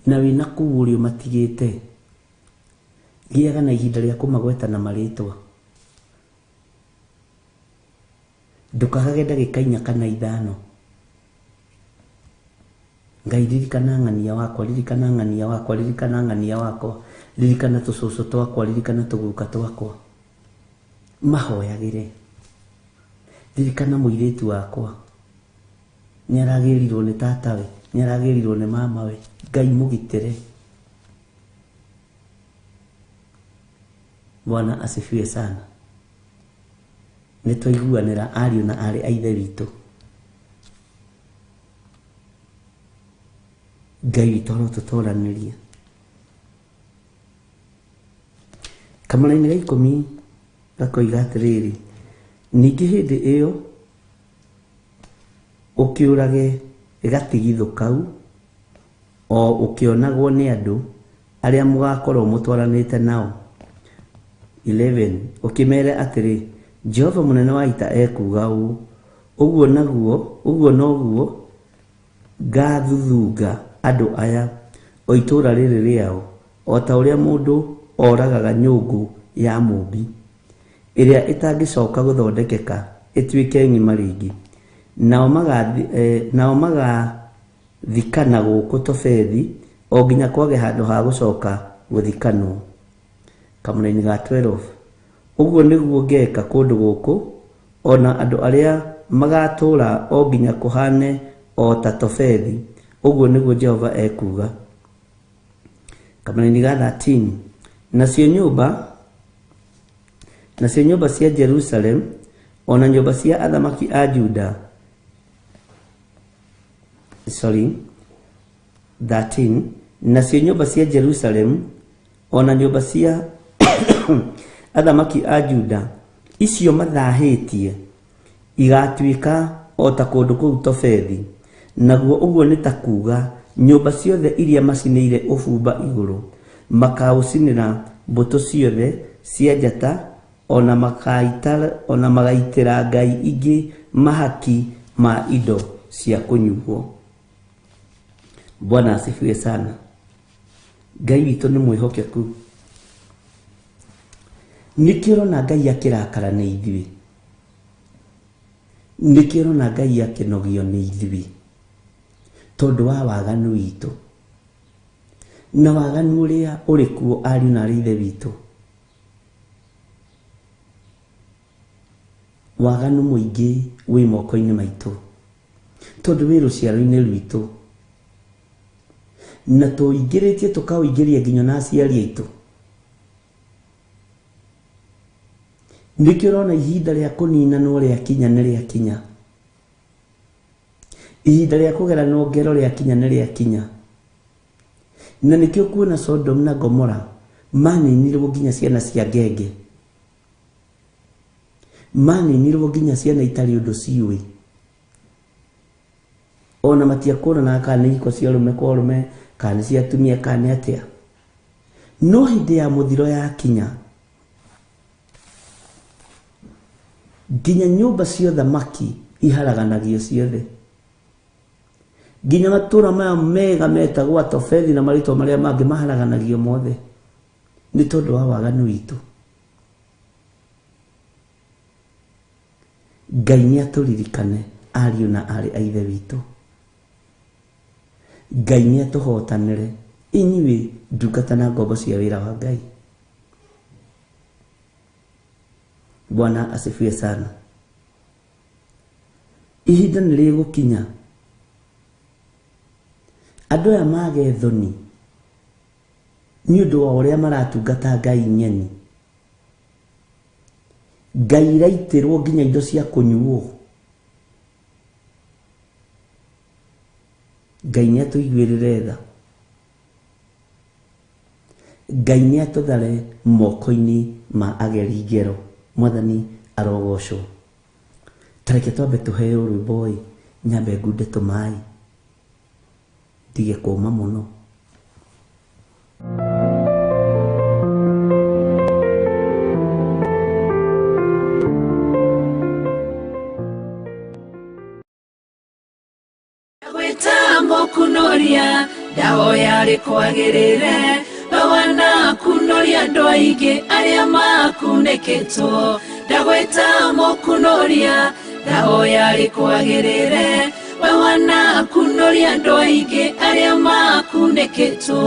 Na wĩna kũu ũrĩ matigĩte, gĩaga na ihinda rĩa kũmagweta na marĩtwa. Ndũkagage ndagĩka 4 kana 5. Ngai ririkana ng'ania wakwa, ririkana ng'ania wakwa, ririkana ng'ania wakwa, ririkana tũcũcũ twakwa, ririkana tũguka twakwa. Mahoyagĩre. Ririkana mũirĩtu wakwa, nĩaragĩrirwo nĩ tatawe, nĩaragĩrirwo nĩ mamawe. Ngai mũgitĩre. Bwana asifiwe sana. Nĩtwaiguanĩra ariũ na arĩ a ithe witũ. Ngai witũ arotũtoranĩria. Kamũra-inĩ ga 10 gakoiga atĩrĩrĩ, ningĩ hĩndĩ ĩyo ũkĩũrage gatigithũ kau, o ũkĩonagwo nĩ andũ arĩa mũgakorwo mũtwaranĩte nao. 11 ũkĩmere atĩrĩ, Jehova mũnene wa ita ekuga ũũ, ũguo noguo ngathuthunga andũ aya o itũũra rĩrĩ rĩao, o ta ũrĩa mũndũ oragaga nyũngũ ya mũmbi ĩrĩa ĩtangĩcoka gũthondekeka ĩtuĩke ng'ima rĩngĩ. Nao magathikana gũkũ Tofethi o nginya kwage handũ ha gũcoka gũthikanwo. Kamũra-inĩ ga 12 ũguo nĩguo ngeka kũndũ gũkũ, ona andũ arĩa magatũũra o nginya kũhane o ta Tofethi, ũguo nĩguo Jehova ekuga. Kamũra-inĩ ga 13 nacio nyũmba cia Jerusalem, ona nyũmba cia athamaki a Juda, 13 nacio nyũmba cia Jerusalem, ona nyũmba cia athamaki a Juda, icio mathahĩtie, igatuĩka o ta kũndũ kũu Tofethi. Naguo ũguo nĩ ta kuga nyũmba ciothe iria macinĩire ũbumba igũrũ, makaũcinĩra mbũtũ ciothe cia njata, ona magaitĩra ngai ingĩ mahaki ma indo cia kũnyuo. Bwana asifiwe sana. Ngai witũ nĩ mwĩhokeku. Nĩkĩo ũrona Ngai akĩrakara nĩ ithuĩ. Nĩkĩo ũrona Ngai akĩnogio nĩ ithuĩ. Tondũ wa waganu witũ. Na waganu ũrĩa ũrĩ kuo ariũ na aarĩ a Ithe witũ. Waganu mũingĩ wĩ moko-inĩ maitũ. Tondũ wĩ rũciaro-inĩ rwitũ. Na tũingĩrĩtie tũkaũingĩria nginya na aciari aitũ. Nĩkĩo ũrona ihinda rĩa kũninanwo rĩakinya nĩ rĩakinya. Ihinda rĩa kũgeranwo ngero rĩakinya nĩ rĩakinya. Na nĩkĩo kuona Sodom na Gomora maninirwo nginya ciana cia ngenge. Maninirwo nginya ciana itarĩ ũndũ ciũĩ. Ona matiakũrana kana nĩ iko cia ũrũme kwa ũrũme kana cia atumia kana atĩa. No hĩndĩ ya mũthiro yakinya, nginya nyũmba cia thamaki iharaganagio ciothe. Nginya matũra maya mega metagwo Atofethi na marĩtwa marĩa mangĩ maharaganagio mothe. Nĩ tondũ wa waganu witũ. Ngai nĩ atũririkane ariũ na aarĩ a Ithe witũ. Ngai nĩ atũhotanĩre inyuĩ ndungata na ngombo cia wĩra wa Ngai. Bwana asifiwe sana. Ihinda nĩ rĩgũkinya. Andũ aya mage thoni nĩ ũndũ wa ũrĩa maratungata Ngai nyeni. Ngai iraitĩrwo nginya indo cia kũnyuo. Ngai nĩ atũiguĩrĩre tha. Ngai nĩ atũthare moko-inĩ ma ageri ngero. Mwathani arogocwo. Tareke twambe tũheo rwĩmbo nyambe ngunde tũmaĩ. Ndige kũũma mũno. Kunoria ndahoya rĩkwagĩrĩre wana kunoria andũ aingĩ arĩa makunĩkĩtwo ndagwĩta mũkunoria ndahoya rĩkwagĩrĩre wana kunoria andũ aingĩ arĩa makunĩkĩtwo.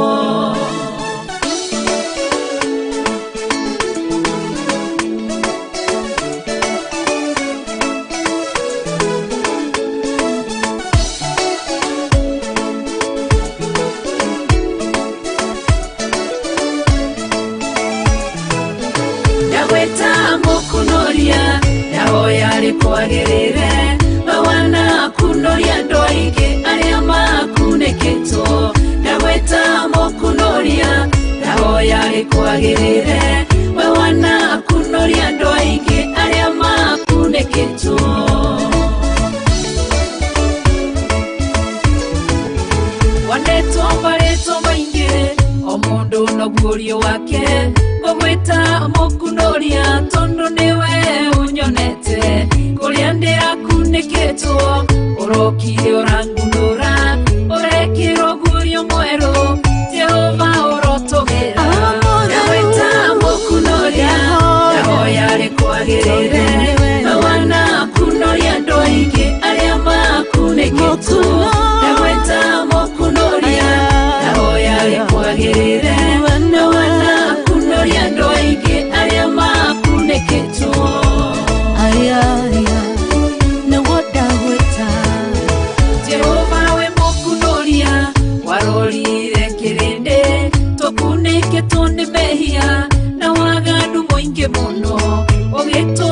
Kwagĩrĩre wana kunoria andũ aingĩ arĩa makunĩkĩtwo ndagwĩta mũkunoria ndahoya rĩkwagĩrĩre wana kunoria andũ aingĩ arĩa makunĩkĩtwo. Wanetwo marĩtwo maingĩ o mũndũ na guorio wake ngũmwĩta mũkunoria tondũ nĩwe ũnyonete kũrĩa ndĩrakunĩkĩtwo ũrokire ũrangunũra ũrekĩrwo guorio mwerũ Jehova ũrotũgĩra ndagwĩta mũkunoria ndahoya rĩkwagĩrĩre wana kunoria andũ aingĩ arĩa makunĩkĩtwo ndagwĩta mũkunoria ndahoya rĩkwagĩrĩre wana kunoria andũ aingĩ arĩa makunĩkĩtwo. Jehova we mũkunoria warorire kĩrĩndĩ tũkunĩkĩtwo nĩ mehia na waganu mũingĩ mũno ũgĩtwo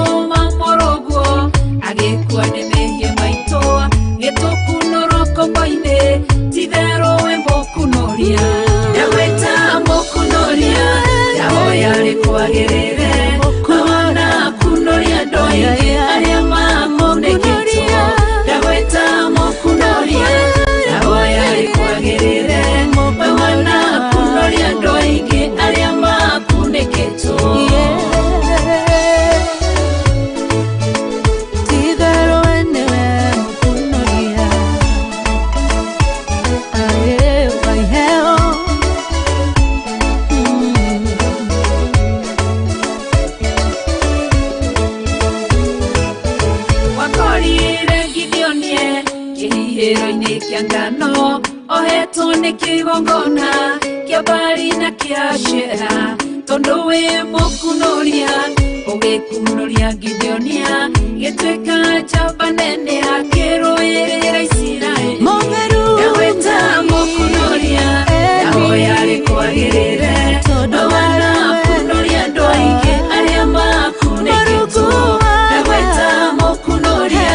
kia ngano ohetwo nĩ kĩgongona kĩa mbari na kĩa Shera tondũ wĩ mũkunoria ũgĩkunoria Gideonia gĩtuĩka njamba nene akĩrũĩrĩra Isiraeli ndagwĩta mũkunoria ndahoya rĩkwagĩrĩre tondũ wanakunoria andũ aingĩ arĩa makunĩkĩtwo ndagwĩta mũkunoria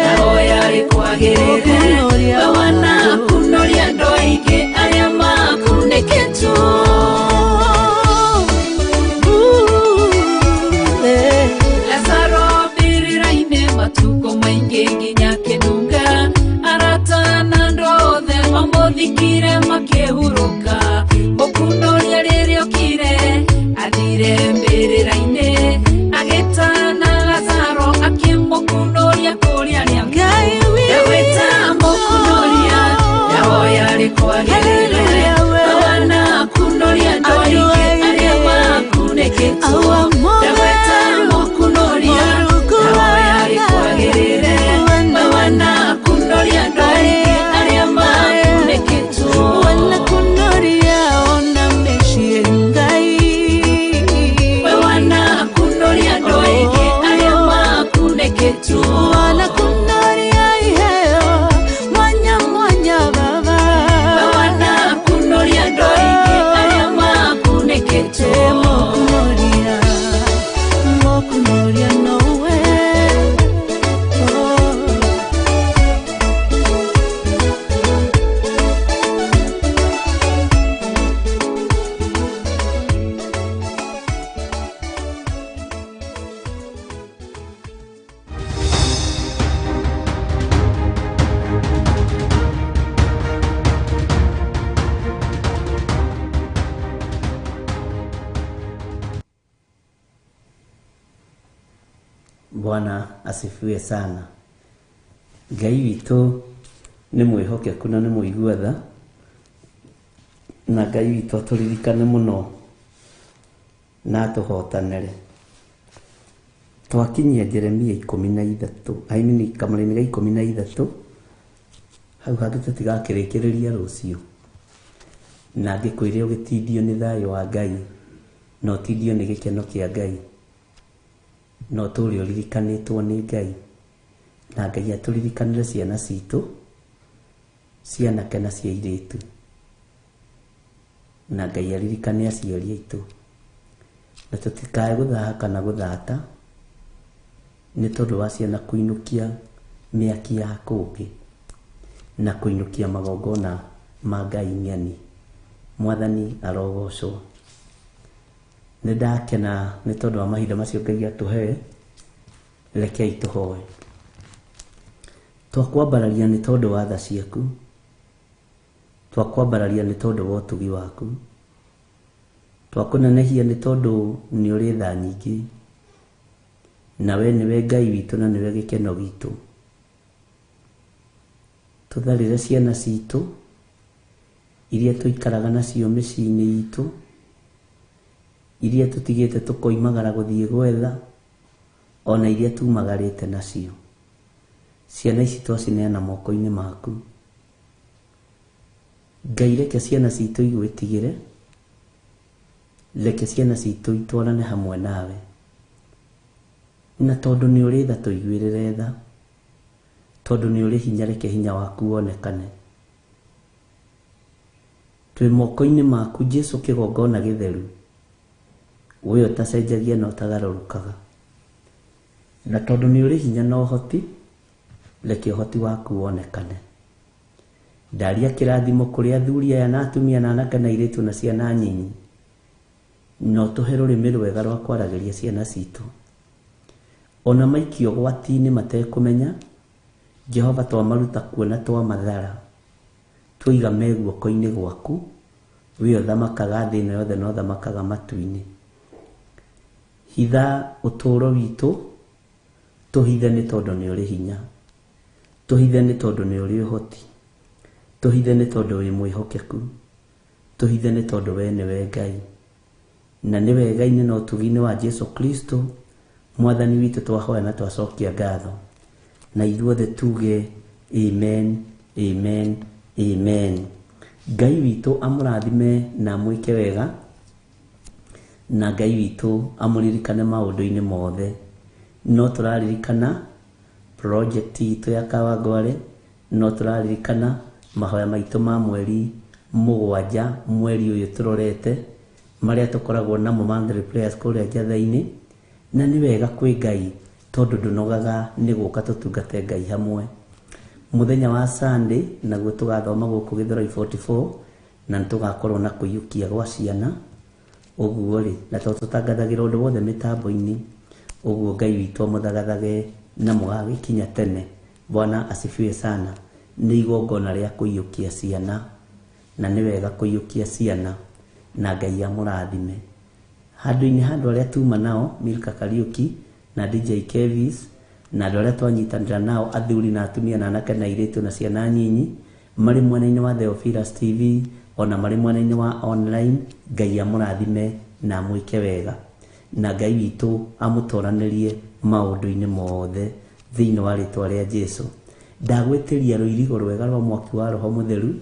ndahoya rĩkwagĩrĩre wanakunoria andũ aingĩ arĩa makunĩkĩtwo matuko maingi nginya kinunga aratana ndothe mamuthikire makihuruka mukunoria ririo kire athire mbirira-ini agitana Lazaro akimukunoria kuria ria Ngai ndagwĩta mukunoria ndahoya rĩkwagĩrĩre wana kunoria andũ aingĩ arĩa makunĩkĩtwo ndagwĩta mukunoria wana kunoria andũ aingĩ arĩa makunĩkĩtwo wana kunoria ona mĩciĩ Ngai wana kunoria andũ aingĩ arĩa makunĩkĩtwo wana kunoria iheo mwanya mwanya baba wana kunoria andũ aingĩ arĩa makunĩkĩtwo mukunoria nowe Bwana asifiwe sana. Ngai witũ nĩ mwĩhokeku na nĩ mũigua tha, na Ngai witũ atũririkane mũno na atũhotanĩre. Twakinyia Jeremia 13, kamũra-inĩ ga 13, hau hangĩ tũtigakĩrĩkĩrĩria rũciũ, na ngĩkwĩre ũgĩtindio nĩ thayũ wa Ngai na ũtindio nĩ gĩkeno kĩa Ngai, no tũrĩ ũririkanĩtwo nĩ Ngai, na Ngai atũririkanĩre ciana citũ, cianake na cia airĩtu, na Ngai aririkane aciari aitũ, na tũtikae gũthaha kana gũthata nĩ tondũ wa ciana kũinũkia mĩaki ya kũngĩ na kũinũkia magongona ma Ngai ng'eni. Mwathani arogocwo. Nĩ ndakena nĩ tondũ wa mahinda macio Ngai atũhe, rekei tũhoe. Twakwambararia nĩ tondũ wa tha ciaku, twakwambararia nĩ tondũ wa ũtugi waku, twakũnenehia nĩ tondũ nĩ ũrĩ tha nyingĩ, nawe nĩwe Ngai witũ na nĩwe gĩkeno gitũ. Tũtharĩre ciana citũ iria tũikaraga nacio mĩciĩ-inĩ itũ, iria tũtigĩte tũkoimagara gũthiĩ gwetha, ona iria tumagarĩte nacio. Ciana ici twacineana moko-inĩ maku. Ngai reke ciana citũ igwĩtigĩre, reke ciana citũ itwarane hamwe nawe, na tondũ nĩ ũrĩ tha tũiguĩrĩre tha, tondũ nĩ ũrĩ hinya reke hinya waku wonekane. Twĩ moko-inĩ maku Jesu kĩgongona gĩtheru, we ũtacenjagia na ũtagarũrũkaga, na tondũ nĩ ũrĩ hinya na ũhoti, reke ũhoti waku wonekane. Ndaria kĩrathimo kũrĩ athuri aya na atumia na anake na airĩtu na ciana nyinyi, no tũhe rũrĩmĩ rwega rwa kwaragĩria ciana citũ, ona maikio gwati-inĩ matekũmenya. Jehova twamaruta kuona twamathara, twaiga me guoko-inĩ gwaku, we ũthamakaga thĩ ĩno yothe na ũthamakaga matu-inĩ. Hitha ũtũũro witũ, tũhithe nĩ tondũ nĩ ũrĩ hinya, tũhithe nĩ tondũ nĩ ũrĩ ũhoti, tũhithe nĩ tondũ wĩ mwĩhokeku, tũhithe nĩ tondũ we nĩwe Ngai, na nĩ wega-inĩ na ũtugi-inĩ wa Jesu Kristo Mwathani witũ twahoya na twacokia ngatho, na ithuothe tuge amen, amen, amen. Ngai witũ amũrathime na mwĩke wega, na Ngai witũ amũririkane maũndũ-inĩ mothe. No tũraririkana project itũ ya Kawangware, no tũraririkana mahoya maitũ ma mweri 7 mweri ũyũ tũrorete, marĩa tũkoragwo namo monthly prayers kũrĩa njatha-inĩ. Na nĩ wega kwĩ Ngai tondũ ndũnogaga nĩ gũka tũtungate Ngai hamwe. Mũthenya wa Sunday naguo tũgathoma gũkũ Gĩthũrai 44 na nĩtũgakorwo na kũiyũkia gwa ciana. Ũguo rĩ, na tũtangathagĩra ũndũ wothe mĩtambo-inĩ. Ũguo Ngai witũ amũthagathage na mũgagĩkinya tene. Bwana asifiwe sana. Nĩ igongona rĩa kũiyũkia ciana, na nĩ wega kũiyũkia ciana, na Ngai amũrathime. Handũ-inĩ handũ arĩa tuma nao Milka Kariuki na DJ Kevis na andũ arĩa twanyitanĩra nao athuri na atumia na anake na airĩtu na ciana nyinyi marĩ mwena-inĩ wa Theophilus TV ona marĩ mwena-inĩ wa online, Ngai amũrathime na mwĩke wega, na Ngai witũ amũtoranĩrie maũndũ-inĩ mothe thĩinĩ wa rĩtwa rĩa Jesũ. Ndagwĩtĩria rũirigo rwega rwa mwaki wa Roho Mũtheru,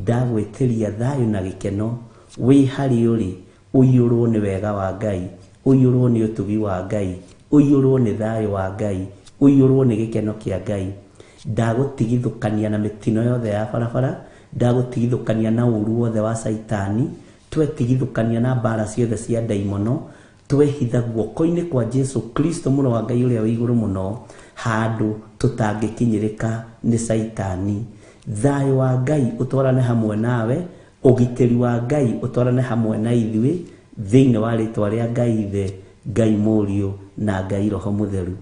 ndagwĩtĩria thayũ na gĩkeno wĩ harĩ ũrĩ, ũiyũrwo nĩ wega wa Ngai, ũiyũrwo nĩ ũtugi wa Ngai, ũiyũrwo nĩ thayũ wa Ngai, ũiyũrwo nĩ gĩkeno kĩa Ngai. Ndagũtigithũkania na mĩtino yothe ya barabara, ndagũtigithũkania na ũru wothe wa Saitani, twetigithũkania na mbara ciothe cia ndaimono, twehitha guoko-inĩ kwa Jesũ Kristo mũrũ wa Ngai ũrĩa wĩ igũrũ mũno, handũ tũtangĩkinyĩrĩka nĩ Saitani. Thayũ wa Ngai ũtwarane hamwe nawe, ũgitĩri wa Ngai ũtwarane hamwe na ithuĩ thĩinĩ wa rĩtwa rĩa Ngai Ithe, Ngai Mũriũ na Ngai Roho Mũtheru.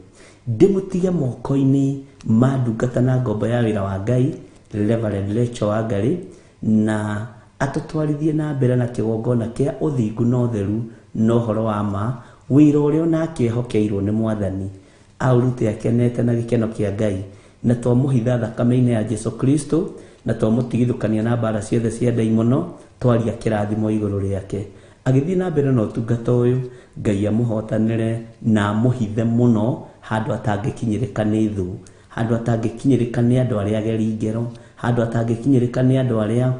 Ndĩmũtige moko-inĩ ma ndungata na ngombo ya wĩra wa Ngai Reverend Rachel Wangari, na atũtwarithie na mbere na kĩgongona kĩa ũthingu na ũtheru na ũhoro wa ma, wĩra ũrĩa onake ehokeirwo nĩ Mwathani, aũrute akenete na gĩkeno kĩa Ngai, na twamũhitha thakame-inĩ ya Jesũ Kristo, na twamũtigithũkania na mbara ciothe cia ndaimono, twaria kĩrathimo igũrũ rĩake. Agĩthiĩ na mbere na ũtungata ũyũ, Ngai amũhotanĩre na amũhithe mũno handũ atangĩkinyĩrĩka nĩ thũ, handũ atangĩkinyĩrĩka nĩ andũ arĩa ageri ngero, handũ atangĩkinyĩrĩka nĩ andũ arĩa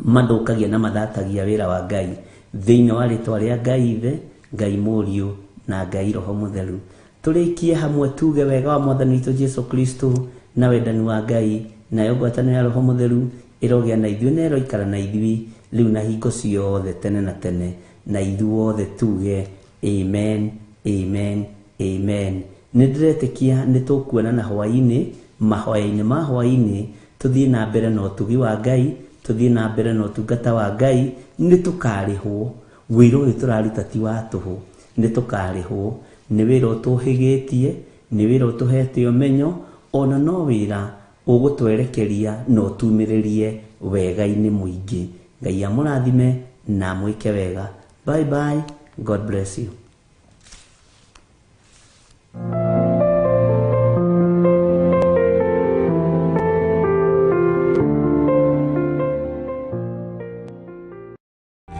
mathũkagia na mathatagia wĩra wa Ngai, thĩinĩ wa rĩtwa rĩa Ngai Ithe, Ngai Mũriũ na Ngai Roho Mũtheru. Tũrĩkie hamwe tuge wega wa Mwathani witũ Jesũ Kristo na wendani wa Ngai na ngwatanĩro ya Roho Mũtheru ĩrogĩa na ithuĩ na ĩroikara na ithuĩ rĩu na hingo ciothe tene na tene, na ithuothe tuge amen, amen, amen. Nĩndĩretĩkia nĩtũkuonana hwaĩ-inĩ, mahoya-inĩ ma hwaĩ-inĩ, tũthiĩ na mbere na ũtugi wa Ngai, tũthiĩ na mbere na ũtungata wa Ngai, nĩtũkarĩhwo. Wĩra ũyũ tũraruta ti wa tũhũ, nĩtũkarĩhwo. Nĩ wĩra ũtũhĩgĩtie, nĩ wĩra ũtũhete ũmenyo, ona no wĩra ũgũtwerekeria na ũtumĩrĩrie wega-inĩ mũingĩ. Ngai amũrathime na mwĩke wega. Bye bye. God bless you.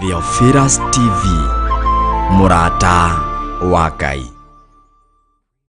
Theophilus TV, mũrata wa Ngai.